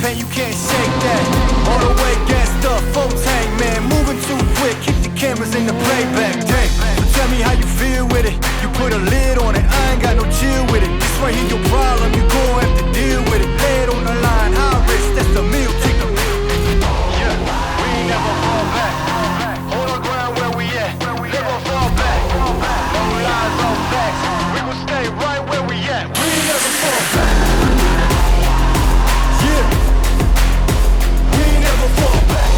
pain, you can't shake that. All the way gassed up, full tank, man, moving too quick. Keep the cameras in the playback. Dang, so tell me how you feel with it. You put a lid on it, I ain't got no chill with it. This right here your problem, you gon' have to deal with it. Head on the line, high risk, that's the meal ticket. Yeah, we ain't never fall back. Hold our ground where we at, never fall back. No lies, no facts, we gon' stay right where we at. We ain't never fall back. Yeah, we ain't never fall back.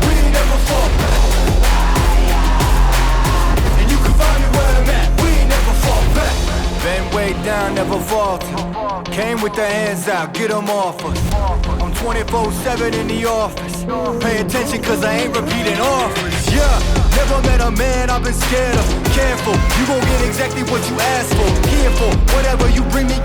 We ain't never fall back. And you can find me where I'm at. We ain't never fall back. Been way down, never falter. Came with the hands out, get them off us. I'm 24/7 in the office. Pay attention cause I ain't repeating offers. Yeah, never met a man I've been scared of. Careful, you gon' get exactly what you asked for. Here for whatever you bring me,